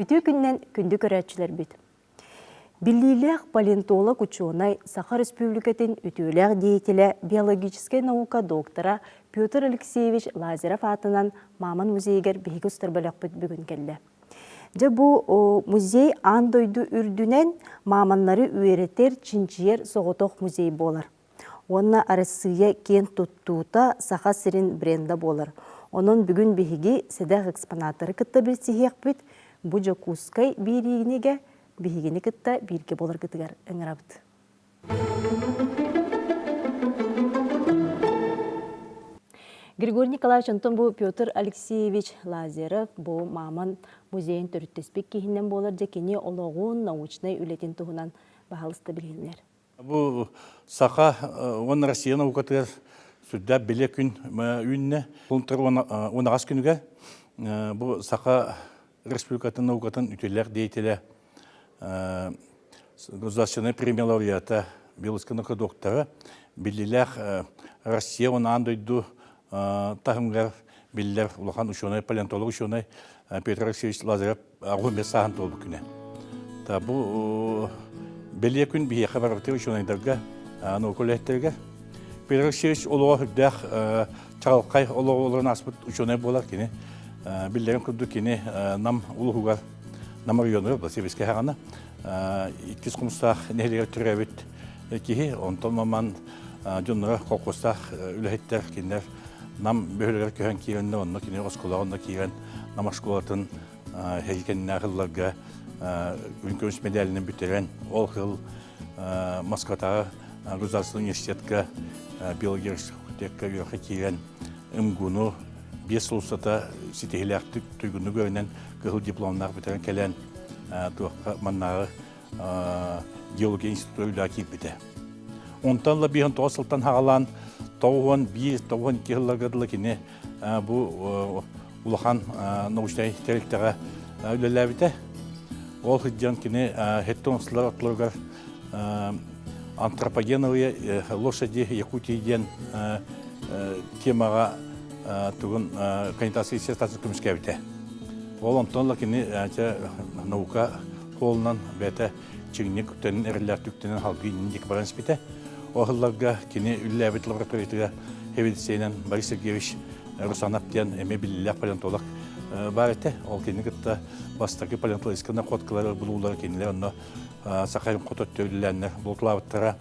Үтүү күннен күндү көрәтчілер бүт. Биллилях палеонтолог ученый Саха Республикатын үтүүлях деятеле биологическая наука доктора Петр Алексеевич Лазарев атынан Маман музейгер биһиги устарбалак бүгүн келди. Бу музей андойду үрдүнен маманнары үйретер чинчиер соғотох музей болар. Онна арасыя кен туттуута Саха сирин бренда болар. Онон бүгүн биһиги седах экспонаттары кытта билсиһиек бүт, бу жокускай биригинеге биһигини кытта бирге болар кытыгар ыңырабыт. Григорий Николаевич Антон бу Петр Алексеевич Лазарев бу Маман музейин төрүттеспек кихинен болар жекени ологун научный үлетин туһунан баһалыста билгенлер. Бу Саха он Россия наукатыр сүддә биле күн үнне пунктар онагас күнүгө бу Саха Республикатын наукатын үтүлләр деятеле государственная премия лауреата биологическая наука доктора биллилях Россия он андойду тахымгар биллер улахан ученый палеонтолог ученый Петр Алексеевич Лазарев агымбе сахан толбу күнө. Та бу беле күн бие хабар өтө ученыйдарга наукалеттерге Петр Алексеевич олого хүддах чалкай ологолорун аспыт ученый болар кини биллерин күдү кини нам улугар намар йонор басыбыске хагана 200 кумстах нелер түрөбүт кихи онтон маман жоннора кокустах үлеттер киндер нам бөлөр көһөн кийгенде онно кини оскулагында кийген намашкулатын хелкеннахылларга үлкөмүс медалинен бүтерен ол хыл Москватағы государственный университетке биологическая үйрөкө кийген ымгуну 5 улсата ситехилактык туйгуну көрүнен кыл дипломнар бүтерен келен туакка маннагы геология институтуна кийипте. Онтанла биһен тоосылтан хагалан тоғын 1-2 жылларга кини бу улахан научный территория үлеләбите. Ол хыджан кини хеттонслар атларга антропогеновые лошади Якутии темага тугун кандидатский диссертация күмүскәбите. Ол онтонла кини наука холунан бете чигник күтенин эрләр түктенен халгы индик баранспите. Оғылларға кені үлләбет лабораторияға Хеведсейнен Борис Сергеевич Русанаптен әме білілер палеонтолог бар еті. Ол кені күтті бастағы палеонтологискана қоткалары бұлулары кенілер. Онны Сахарин қотот төрлілеріне бұлтылабыттара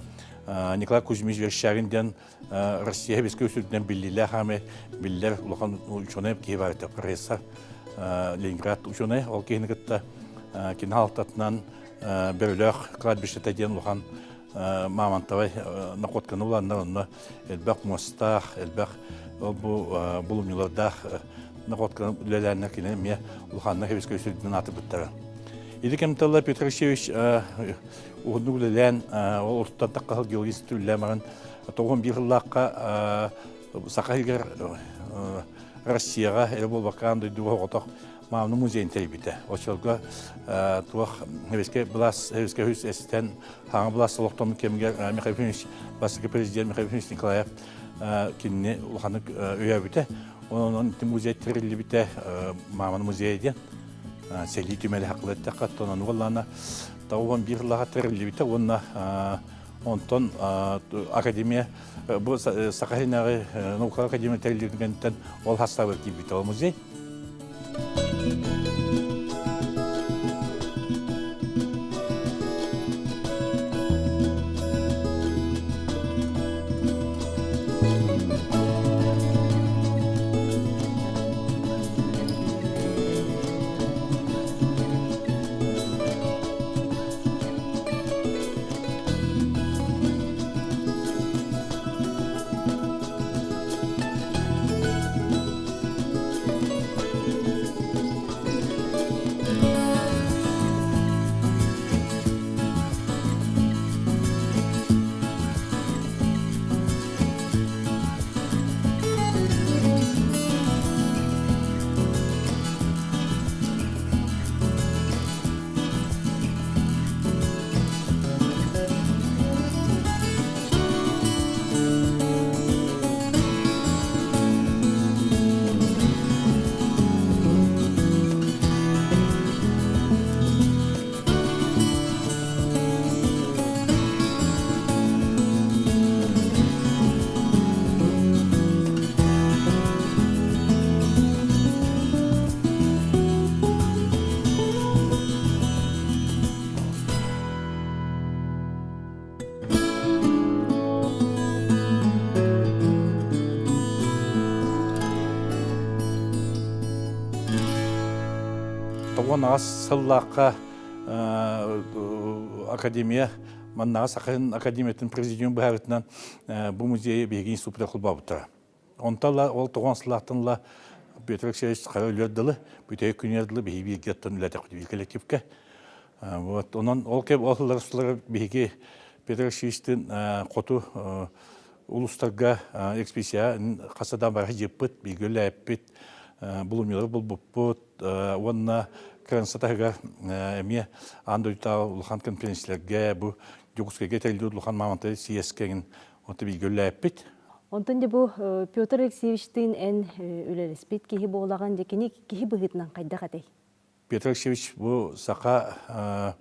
Николай Кузьмич Верещагинден Россия бескі өсірден білілер хаме білілер ұлған ученый кей бар еті. Профессор Ленинград ученый. Ол кені күтті кені алтатынан бөрілер кладбиштета ден ұлған мамантавай находканы уланнар онно элбак мостах элбак булумнилардах находканы үлелерне кине ме улханна хебеске сөйдүнөн атып буттара. Идикемталла Петр Алексеевич угуну үлелен ол урттан таккал геология институтуллемарын 91 жыллакка Сахагер Россияга элбол баканды дуготок Мамны музейн тербите. Очолга туах хевеске блас хевеске хүс эстен хаңа блас лохтом кемгер Михаил Ильич баскы президент Михаил Ильич Николаев кинне улханы өйөбүтэ. Онун музей терилибите Мамны музейде сели түмеле хакылетте каттон угаллана тауган бир лага терилибите онна онтон академия бу Сахаринагы наука академия терилибитен ол хастабы кибите ол музей. тоғын ағас сыллаққа академия, маннаға сақын академиятын президиум бұхарытынан бұл музейі бейгін супер құлба бұттыра. Онталла ол тоғын сыллақтынла Петр Алексеевич қара өлерділі, бүтей күнерділі бейгі геттін үләді құды коллективке. Онан ол кеп олылар сұлары бейгі Петр Алексеевичтің қоту улустарга экспедиция қасадан барға жеппіт, бейгі өлі әппіт, бұл өмелер бұл бұппыт, онына Крансатага эме андойта улхан конференцияларга бу жугускеге телду улхан маманты сиескеген оты билгөлләппит. Онтон бу Петр Алексеевичтин эн үлелеспит кихи болаган декени кихи быгытнан кайда катай. Петр Алексеевич бу сака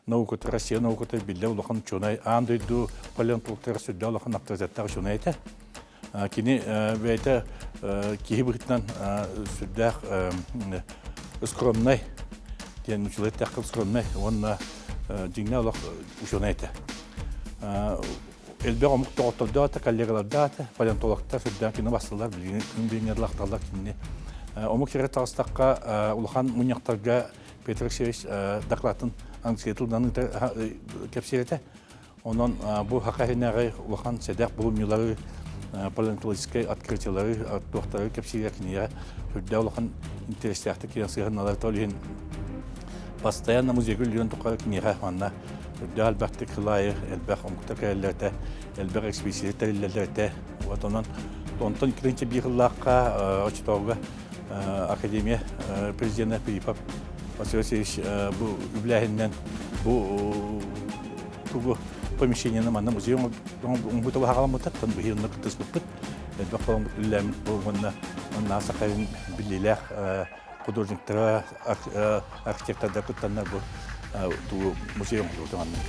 науката Россия науката билде улхан чонай андойду палеонтологтар сүддә улхан авторитеттар чонайта. Кини бейта кихи быгытнан сүддә скромный тен училет такыл скромный, он дигна лох ученайта. Элбе омук тоғыттылдата, коллегалардата, палеонтологтар сүрден кені басылар, білгенерлақталар кені. Омук кере тағыстаққа улхан мұнияқтарға Петр Алексеевич дақлатын аңсетілдан кепсереті. Онан бұл хақаринағы улхан седақ бұлымилары, палеонтологической открытиялары, тоқтары кепсерер кенеге сүрде улхан интересияқты кені сығырналар толейін. Постоянно музейгül yön tukar kiniha manna dal baktık kılay elbaq omuktakarlarda elbaq ekspedisiyalarlarda vatanın tonton kirinci bir yıllıqqa açtığıga akademiya prezidenti Filip Vasilievich bu übləhindən bu tuğu помещение manna muzey bu da haqalamıtat bu yılını qıtısbıt elbaq omuklulam bu manna saqarin billilah художниктара, архитекторда кыттаннар бұл музейм болдығанның.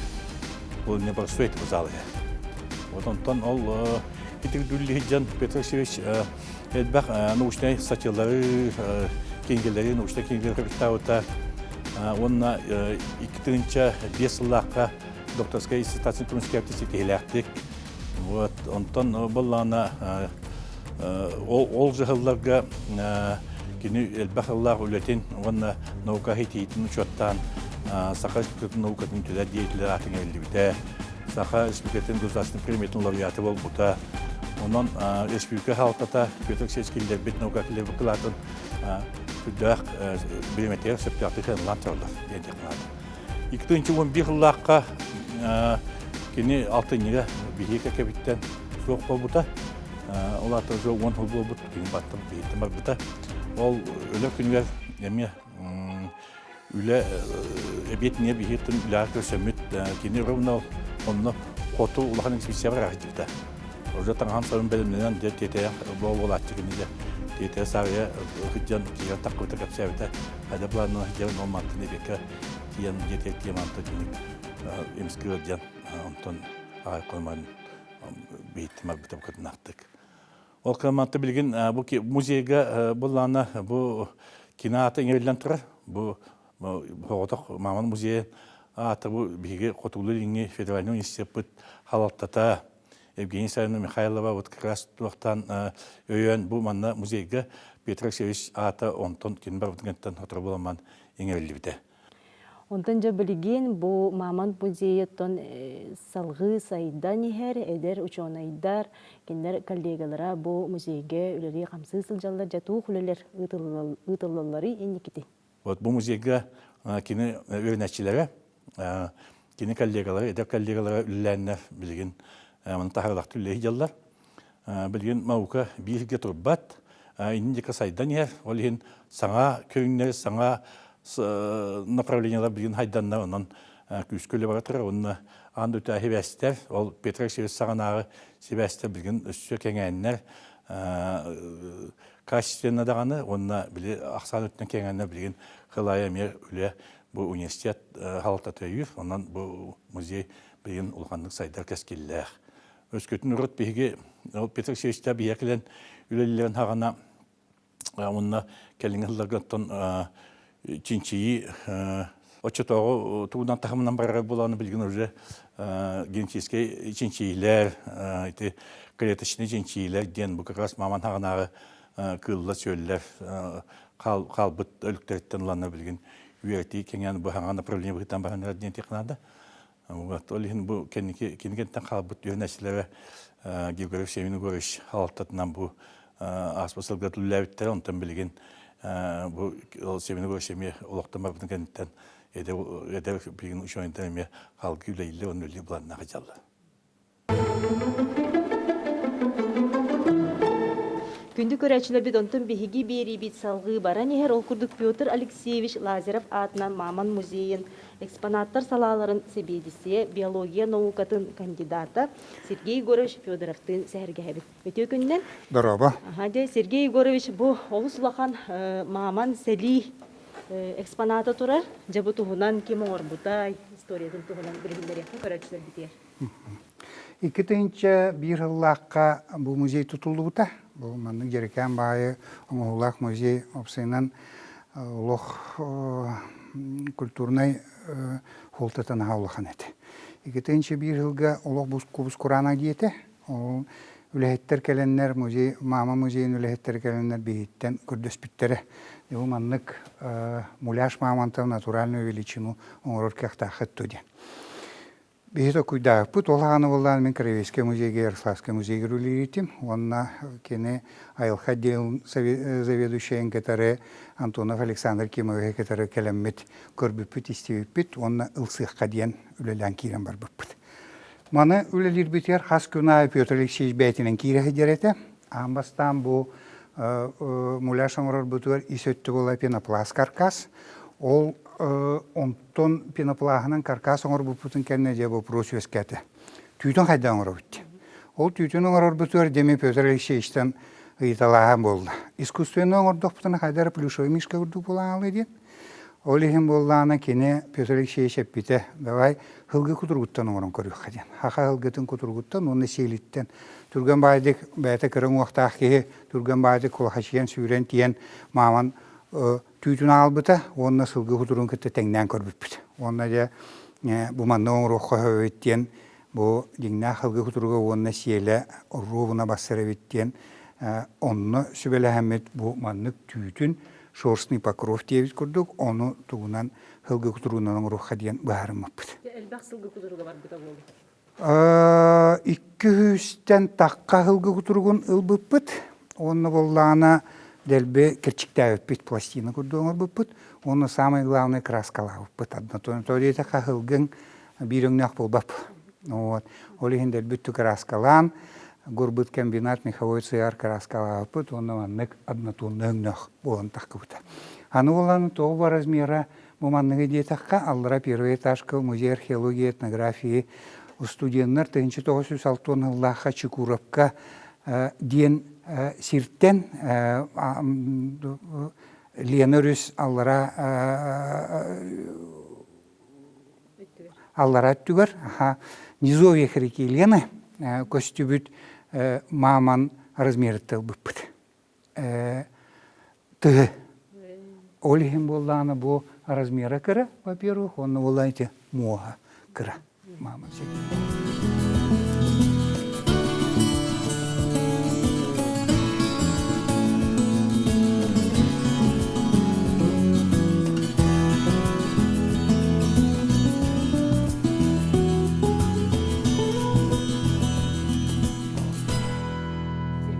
Бұл не бар сует бұл залы. Онтан ол итігдүлі жан Петр Алексеевич әлбәқ научный статьялары, кеңгелері, научный кеңгелері капитауыта. Онына 2-5 жыллаққа докторская диссертация турнская аптесеті еләқтік. Онтан боллана ол жығыларға Кини элбахаллах үлетин онна наука хититин учоттан Саха республикатын наукатын түлә деятелер атын элдибите. Саха республикатын государственный премиятын лауреаты бол бута. Онан республика халката Петр Алексеевич килдер бит наука килдер букылатын түдәк премиятер септиятын лантарлар дендек кылады. 2011 жыллаққа кини алтынныга бихека кебиттен соқ бол бута. Олар тоже 10 жыл бол бут кини баттым бейттен бар бута. Ол өлі күнвер әме үлі әбетіне бейеттін үлі көрсөміт кені ровна онны қоту ұлаған экспедиция бар ағыдыпта. Оржа таңған сарын бәлімден тетея бол атчы кенеде тетея сағыя хүджан кеген таққыта кәпсәбіті қайда бұларына жерін олматтын ебекке тиен жетек теманты кенік еміскі өлжан онтон ағай қоймайын бейттім арбіті бұқытын ақтық. Ол қаматты білген музейге бұлланы бұл киноаты еңерілден тұрар. Бұл ғотық маман музейі аты бұл бігі қотулы еңе федеральный университет бұд халаттата Евгения Сарина Михайлова қырас туақтан өйен бұл манна музейге Петр Алексеевич аты онтон кен бар бұдыңеттен отыр боламан еңерілді біді. Онтан жа білген бұл маман музейеттон салғы сайдан ехер, әдер учонайдар, кендер коллегалара бұл музейге үлері қамсы сылжалар жату құлелер ұтылылары енекеті. Бұл музейге кені өрнәтшілері, кені коллегалары, әдер коллегалары үлләнер білген тағырлақты үлләй жалар. Білген маука бірге тұрбат, еніндегі сайдан ехер, ол ең саңа көнінер, саңа направлениялар білген хайданна онан күскөлі баратыр, онына анды өті әхебәстер, ол Петр Алексеевич сағанағы себәстер білген өссі кәңәннер качественно дағаны, онына біле ақсан өтінен кәңәннер білген қылайы мер үлі бұл университет халықтаты өйір, онан бұл музей білген ұлғандық сайдар кәскелілер. Өскөтін ұрыт бейге Петр Алексеевичтер бейекілен үлелерін хағана онына кәліңі ғыларғаттан Чинчии, отчетогу тугудан тахымынан бары боланы білген уже генетический чинчийлер, клеточный чинчийлер, ден бұл как раз маман хағанағы кылла сөйлер, қалбыт өліктереттен ұланы білген үерти кеңен бу хаңа направление бытан баһанар ден текнада. Вот олин бу кенигеттен халбут юнәсләре Георгий Семенович халтатнан бу аспасылгат ләвиттер онтан билген бу Семенович семья улактан бабын кенттен эде билген ушойнтан ме халкы үлейле онлы буланна хаҗалла. Күндү көрәчілер бит онтын бихиги бери бит салғы бара нехер ол күрдік Петр Алексеевич Лазарев атынан Маман музейін экспонаттар салаларын себедісі биология наукатын кандидата Сергей Егорович Федоровтың сәргәбіт. Өте күннен? Дороба. Сергей Егорович бұл олысылақан Маман сәли экспоната тұрар. Жабы тұғынан кем оңыр бұтай историятын тұғынан біргіндер яқын көрәчілер бітер. Иккетинче бир ыллакка бу музей тутулду бута. Бу манның жерекен баайы оңулак музей опсайнан лох культурный холтатын хаулахан эти. Иккетинче бир ылга олох бус курана диете. Ол үлехеттер келеннер музей, мама музейин үлехеттер келеннер бейттен көрдөспүттере. Бу маннык муляж мамантов натуральную величину оңорор кехтахыт туди. Бейто куйда пут олағаны болған мен Кривейский музейге, Ярославский музейге рулиритим. Онна кене айылха дел заведующий кетары Антонов Александр Кимове кетары келеммет көрбүппүт истебиппит. Онна ылсыққа дейін үлелен кирен бар бүппіт. Маны үлелер бітер хас күнай Петр Алексеевич бәйтінен кире хедереті. Амбастан бұл муляш оңырыр бұтыр исөтті бола пенопласт каркас. Ол онтон пеноплағынан каркас оңыр бұппытын кәне де бұл просвес кәті. Түйтін қайда оңыр бұтты. Ол түйтін оңыр бұтыр деме Петр Алексеевичтен ұйталаған болды. Искусственно оңыр доқтын қайдары плюшой мишка үрдік болан алы ден. Ол ехен болағына кене Петр Алексеевич әппеті. Давай хылғы күтіргіттен оңырын көрік қаден. Хақа хылғытын күтіргіттен, оны сейліттен. Түрген байдық бәйті кірін уақтақ кеге, түрген байдық қолқашиен сүйрен тиен маман түйтін албыта, онына сылғы құтырын күтті тәңнен көрбіппіт. Онына де бұманны оңыр оққа өйттен, бұл деңна қылғы құтырға онына сиелі ұрруғына басыры өйттен, онына сөбелі әмет бұл маннық түйтін шорсный покров дейбіт көрдік, оны тұғынан қылғы құтырғынан оңыр оққа дейін бағарым өппіт. Әлбәқ сылғы құтырға бар бұта болды? 200-тен таққа қылғы құтырғын ұлбыппыт, оны болағына дельбе керчиктая пить пластина курдоңор буппут, оны самый главный краскала буппут. То дейте хахылгын бирөңнак болбап. Вот. Олихин дельбүттү краскалан, гурбут комбинат меховой цияр краскала буппут, оны маннык однотоннөңнök болан таккыбыта. Аны боланы тоғы размера муманныгы дейтаққа аллара первый этажка музей археологии этнографии студенттер 1906 жыллаха Чекуровка ден сирттен Ленөрүс аллара түгөр. Низовья хрики Лена костюбют маман размерттел быппыт. Тыгы. Олихим болланы бу размера кыра, во-первых, он волайте моға кыра. Мама Сергей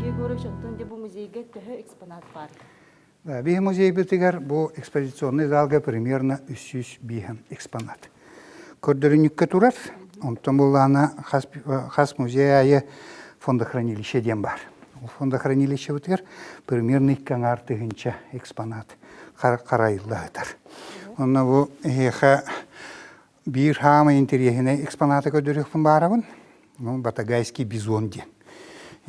Егорович, онтон де бұл музейге төхі экспонат бар. Бихи музей бітігер бұл экспозиционный залға примерно 300 бихен экспонат. Көрдірінікке тұрар, онтон болғаны хас музей айы фондохранилище ден бар. Ол фондохранилище бітігер примерно 2 артығынша экспонат қарайылы айтар. Онна бұл бір хама интерьехіне экспонаты көрдірікпін барабын. Батагайский бизон ден.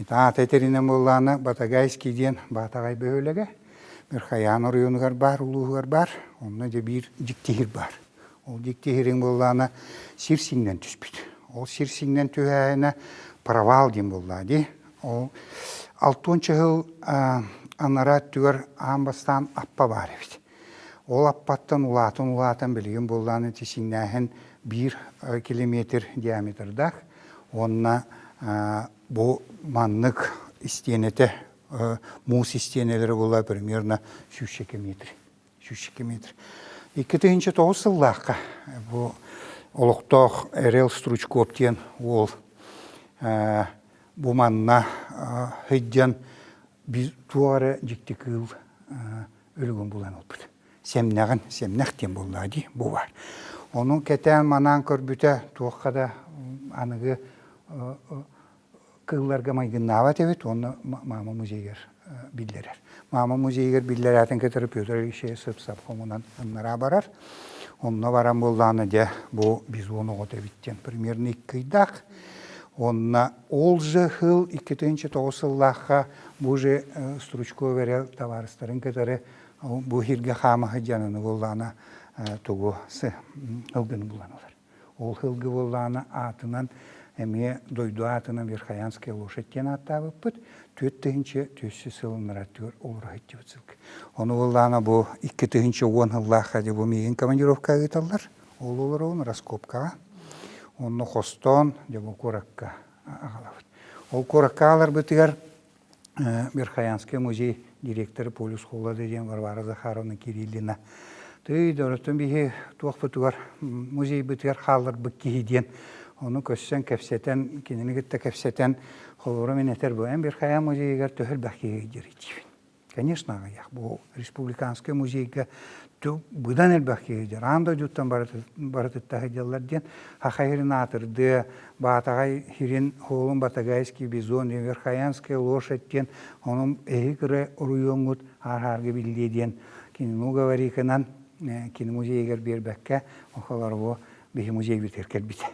Атайтерінен болғаны Батагайский ден батағай бөлігі. Bir xayan oruyunugar бар, uluğugar бар, onunla da bir diktehir бар. O diktehirin bollağına sirsingden tüspüt. O sirsingden tühəyine paraval diyem bolladı. O 6. yıl anara tüger ambastan appa var evet. O appattan ulatan bilgin bollağını tisingden 1 kilometre diametrdak. Onunla bu manlık isteyenete мус истенелері бола примерно 3 метр. 2009 сыллаққа бұл олықтоқ Эрел Стручкоптен ол бұманна хыджан біз туары жікті кыл өлігін бұлан олпыд. Семнәқтен болады бұл бар. Оның кәтен манан көрбіті туаққада анығы кылларға майгыннава тевет, оны мама музейгер биллерер. Мама музейгер биллер әтін кетіріп Петр Алексеевич сып-сап қомынан ұннара барар. Онына баран болданы де бұл біз оны ғотевиттен примерно 2 қайдақ. Онына ол жы хыл 2009 сыллаққа бұл жы Стручко верел товарыстарын кетірі бұл хирге қамығы жаныны болданы тұғы хылгыны болан олар. Ол хылғы болданы атынан Эме дойду атына Верхоянская лошадьтен аттабы пыт, төттігінші төссі сылыныраттыр олыра хетті бұтсылк. Оны олдана бұл 2010 жыллаққа де бұл меген командировка ғыталар, ол олар оны раскопкаға. Оны қостон де бұл қораққа ағалабыд. Ол қораққа алар бұтығар Верхоянская музей директоры Полюс Холлады ден Варвара Захаровна Кириллина. Түйді ұрыттың бейі туақ бұтығар музей бұтығар қалар бұккейден. Onu kössen kefseten, kendini gitti kefseten, холора мен этер буэн Верхоян музейгер төхөл бәхкеге жиритивин. Конечно, аяқ, бұл республиканский музейге бұдан әл бәхкеге жир. Анда жүттен барытыттағы делар ден, хақайырын атырды, батағай хирин холын батагайский бизон, Верхоянский лошадьтен, оның әйгірі ұруйоңғыт архарғы білдеден, кенін уғаварикынан, кені музейгер бер бәкке, оқалар бұл бейі музей бітер кәлбіті.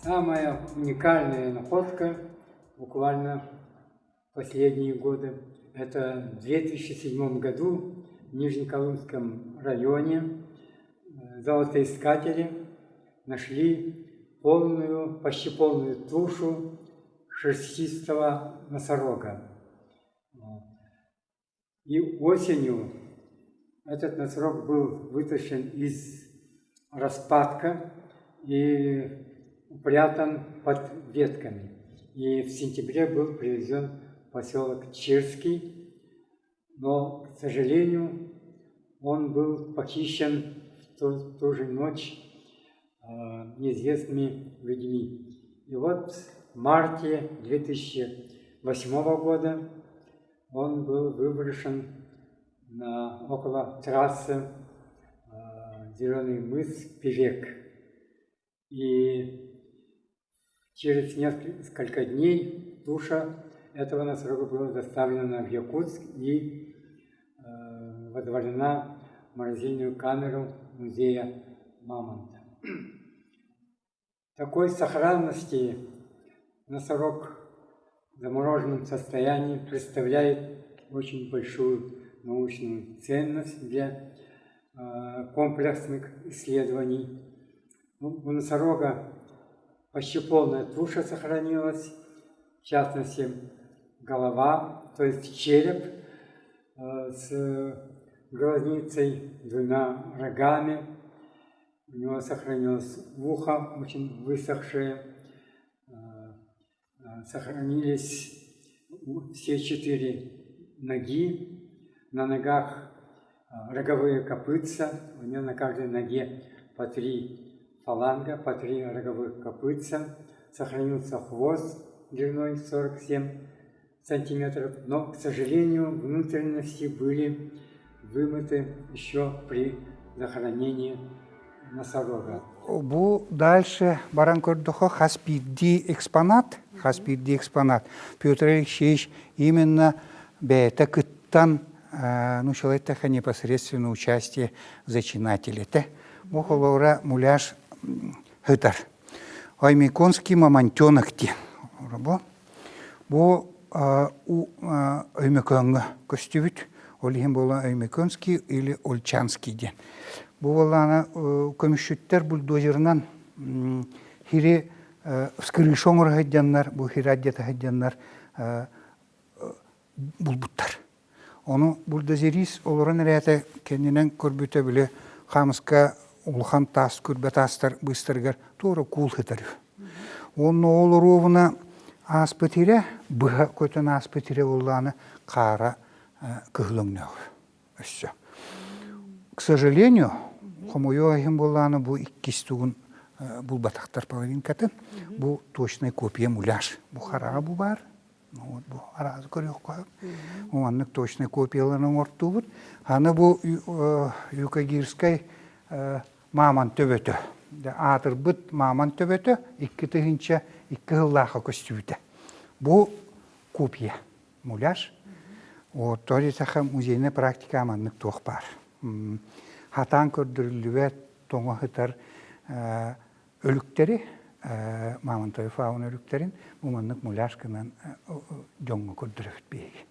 Самая уникальная находка буквально последние годы. Это в 2007 году в Нижнеколымском районе золотоискатели нашли почти полную тушу шерстистого носорога. И осенью этот носорог был вытащен из распадка и упрятан под ветками. И в сентябре был привезен в поселок Чирский, но, к сожалению, он был похищен в ту же ночь неизвестными людьми. И вот в марте 2008 года он был выброшен около трассы Зеленый мыс Певек. И через несколько дней туша этого носорога была доставлена в Якутск и водворена в морозильную камеру музея Мамонта. Такой сохранности носорог в замороженном состоянии представляет очень большую научную ценность для комплексных исследований. У носорога почти полная туша сохранилась, в частности, голова, то есть череп с глазницей, 2 рогами. У него сохранилось ухо, очень высохшее. Сохранились все 4 ноги. На ногах роговые копытца. У него на каждой ноге по 3 фаланга, по 3 роговых копытца. Сохранился хвост длиной 47 сантиметров, но, к сожалению, внутренности были вымыты еще при захоронении носорога. Бұл дальше баран көрдіғі хаспидди экспонат. Петр Алексеевич именно бәйті күттан нушалайттаға непосредственно участие зачинателі. Бұл қолаура муляж ғытар. Аймеконский мамантенықти. Бұл өймекөңі көстібіт. Олихин бола Аймеконский или Ольчанский ден. Бұл оланы көмішіттер бульдозерынан хире вскрышоңыр ғайдянлар, бұл хире аддеті ғайдянлар бұлбұттар. Оны бульдозерис олырын әрәті кендінен көрбіті білі қамысқа ұлған тас, көрбет астар бұстырғар туыры кул ғытарып. Оны олыруына аспытыре, бұға көтін аспытыре оланы қара кыглыңнағы. К сожалению, хомойо ахим болланы бу иккистугун бул батактар половинкатын. Бу точный копия муляж. Бу харага бу бар. Вот бу аразы көрөк коюп. Оннык точный копияларын ортубут. Аны бу Юкагирскай маман төбөтө. Атыр быт маман төбөтө 2-2 жыллаха көстүбүтө. Бу копия муляж. Вот тори таха музейне практика аманнык тох бар. Хатан көрдүрүлүбө тоңо хытар өлүктери Мамонтовый фаун өлүктерин буманнык муляшкынан жоңго көрдүрөбүт беги.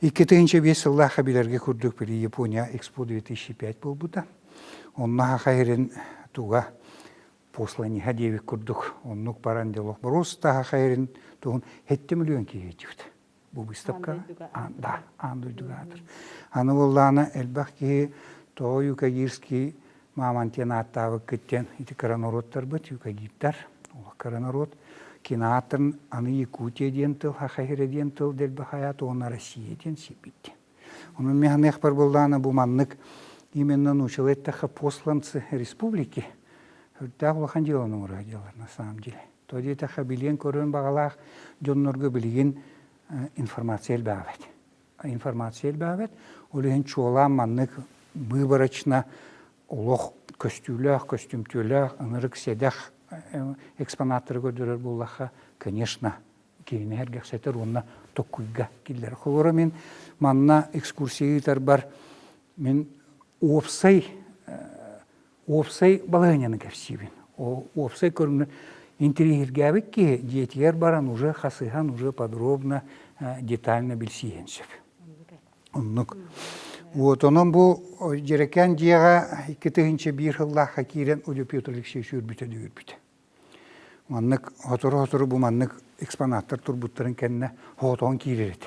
2005 жыллаха билерге көрдүк били Япония Экспо 2005 болбута. Онна хайрын туга послание хадевик көрдүк. Оннук баран делок просто хайрын тугун 7 миллион кийетибит. Бу выставка да, андуйдугатыр. Аны болланы элбахки то Юкагирский мамантенаттабы кеттен ити коронародтар быт, Юкагиттар, коронарод, кинаатын аны Якутия ден тыл, Хахайра ден тыл делбі хаят, оны Россия ден сепитті. Onun механех бар болланы буманнык именно научилеттаха посланцы республики, хүрдәк улахан деланың радиолар на самом деле. Тоди таха билен көрін бағалақ, жоннорғы білген информация элбәвет. Информация элбәвет, олеген чуалан маннык выборочно олох костюлях, костюмтюлях, ынырык седях экспонаттары көрдірер боллаха, конечно, кейіне әргексетер, онна токуйга келдер. Холора мен манна экскурсиятар бар, мен опсай балаганяны кәпсибін. Опсай көріні интерьергәвік ке, диетигер баран уже хасыхан, уже подробно, детально білсиенсіп. Оннук. Вот onun bu gereken diye 2001 yılda kiren Ulu Pyotr Alexeyevich ürbüte dürbüte. Manlık hatırı bu manlık eksponatlar turbutların kendine hoton kirerdi.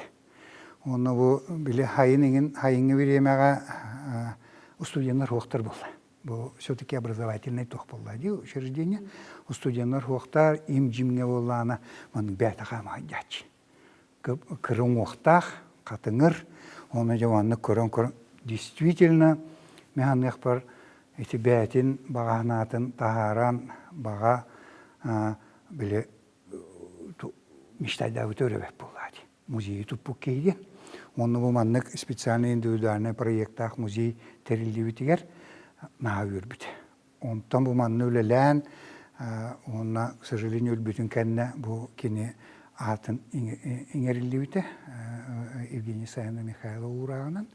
Onu bu bile hayını veremeye студенттер хоқтар болды. Bu все-таки образовательный тох болды ди учреждение. Студенттер хоқтар им жимге болланы манның бәті қама дячы. Кырын оқтақ, қатыңыр, оны жауанны көрін. Действительно, механных бар эти бәтін, бағанатын, тағаран, баға біле мечтайда өтөребек болады. Музей тұппу кейден. Оны бұл маннык специальный индивидуальный проекттақ музей тәрілді бітігер наға өрбіті. Онтан бұл манны өлелән, онына, к сожалению, өлбітін кәнне бұл кене атын иңерілді біті, Евгения Саяна Михайлова урағынан.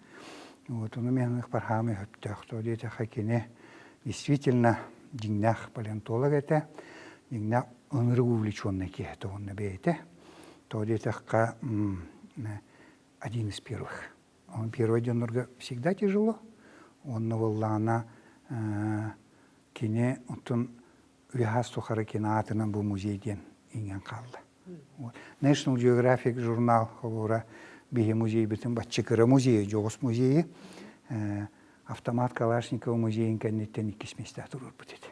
Вот он у меня на пархаме хөттөх, то дети хакине действительно диннах палеонтолог это, диннах он увлеченный кето он набейте, то дети хака один из первых. Он первый день всегда тяжело, он наваллана кине он вихасту харакинатына бу музейден инген қалды. National Geographic журнал говора Биге музей бітін батчыкыры музейі, жоғыс музейі, автомат Калашникова музейін кәнеттен 2 месте тұрыр бұтеді.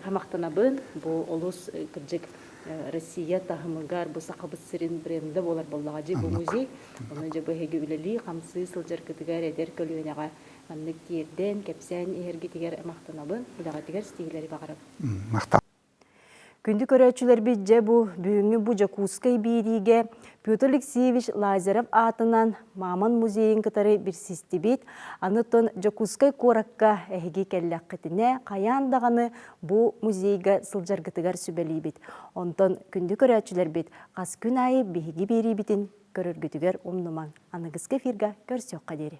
Қамақтана бұн, бұл олыс күрджік Россия тағымығар, бұл сақабыз сірін бренді болар болаға жи бұл музей. Оны жа бұл хеге үлілі, қамсы сылжар күтігер әдер көлігінеға маннық керден, кәпсән ергетігер мақтана бұн, бұлаға тігер стигілері бағарып. Күнді көрәтшілер бітже бүгінгі бұ Жакускай бейдіге Петр Алексеевич Лазарев атынан Маман музейін кітары бір систі бет, анытын Жакускай коракка әйге кәлләқ кітіне қаяндағаны бұ музейге сылжар кітігер сүбәлі бет. Онтын күнді көрәтшілер бет қас күн айы бейге бері бетін көрір күтігер омныман. Анығызғы фирға көрсек қадері.